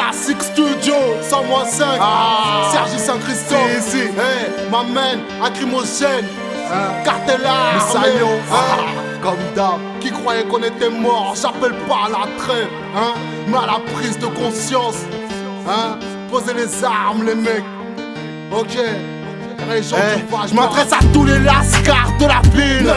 Classic Studio 100-5 Sergi Saint-Christophe ici. Hey, m'amène lacrymogène, cartel armé, comme d'hab. Qui croyait qu'on était mort, j'appelle pas à la trêve, mais à la prise de conscience. Posez les armes les mecs. Ok. Je m'adresse à tous les lascars de la ville.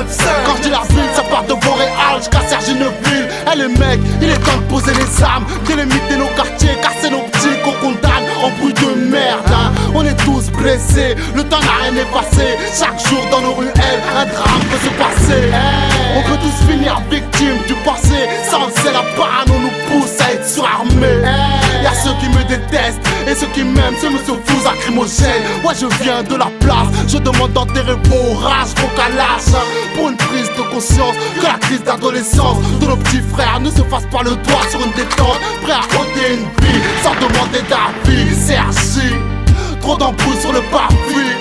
Quand je dis la ville, ça part de Boréal jusqu'à Sergineville. Eh les mecs, il est temps de poser les armes, délimiter nos quartiers, car c'est nos petits qu'on condamne en bruit de merde. On est tous blessés, le temps n'a rien effacé. Chaque jour dans nos ruelles, un drame peut se passer. On peut tous finir victimes du passé. Ça on sait, la parano nous pousse à être surarmés. Y'a ceux qui me détestent et ceux qui m'aiment, ceux me se foutent lacrymogènes. Ouais, je viens de la place, je demande d'enterrer vos rages, vos calages. Pour une prise de conscience, que la crise d'adolescence de nos petits frères ne se fasse pas le doigt sur une détente. Prêt à ôter une vie sans demander d'avis. Sergi, trop d'embrouilles sur le parvis,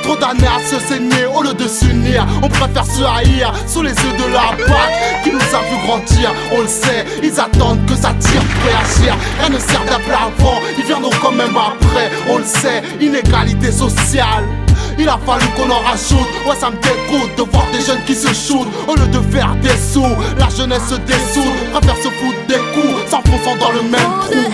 trop d'années à se saigner au lieu de s'unir. On préfère se haïr sous les yeux de la BAC qui nous a vu grandir. On le sait, ils attendent que ça tire pour réagir. Rien ne sert d'appeler avant, ils viendront quand même après. On le sait, inégalité sociale. Il a fallu qu'on en rajoute. Ouais, ça me dégoûte de voir des jeunes qui se shootent au lieu de faire des sous. La jeunesse se dessoude, préfère se foutre des coups, s'enfonçant dans le même trou.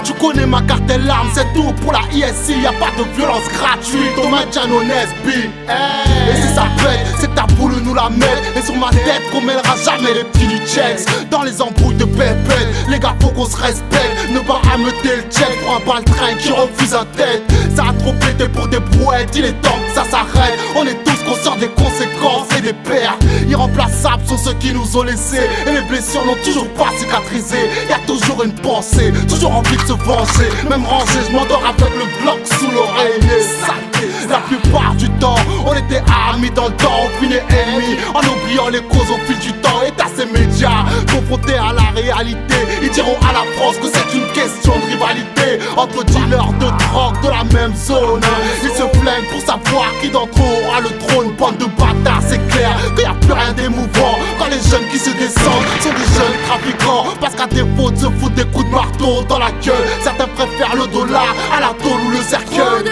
Tu connais ma cartel arme, c'est tout pour la ISI, y'a pas de violence gratuite, on maintient nos nesbis. Et si ça pète, c'est que t'as voulu nous la mettre. Et sur ma tête qu'on mêlera jamais les petits du checks. Dans les embrouilles de pépette, les gars faut qu'on se respecte. Ne pas ameuter le check pour un bal-train qui refuse un tête. Ça a trop pété pour des brouettes, il est temps que ça s'arrête. On est tous conscients des conséquences et des pertes. Irremplaçables sont ceux qui nous ont laissés, et les blessures n'ont toujours pas cicatrisé. Y'a toujours une pensée, toujours envie de se venger. Même rangé, je m'endors avec le bloc sous l'oreiller. Saleté. La plupart du temps, on était amis dans le temps, on finit ennemis, en oubliant les causes au fil du temps. Et à ces médias, confrontés à la réalité, ils diront à la France que c'est une question de rivalité entre dealers de drogue de la même zone. Ils se plaignent pour savoir qui d'entre eux aura le trône. Bande de bâtards, c'est clair qu'il n'y a plus rien d'émouvant quand les jeunes qui se descendent sont des jeunes trafiquants. Parce qu'à défaut de se foutre des coups de marteau dans la gueule, certains préfèrent le dollar à la tôle ou le cercueil.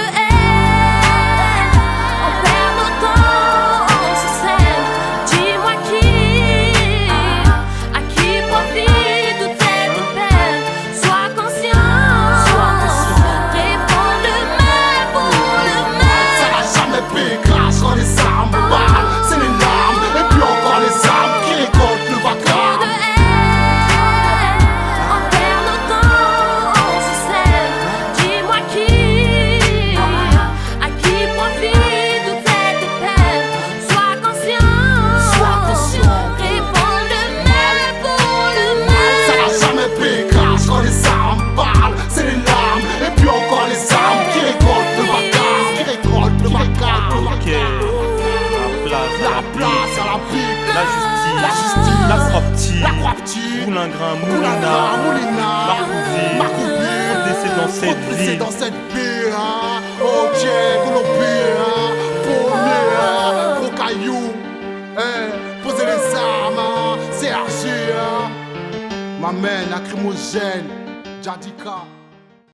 La justice, la croix-petite, Moulin-Grain, Marcouville, décès dans cette ville, ok, Colombie, Paulé, gros caillou, posez les armes, Sergi, m'amène lacrymogène, Jadika.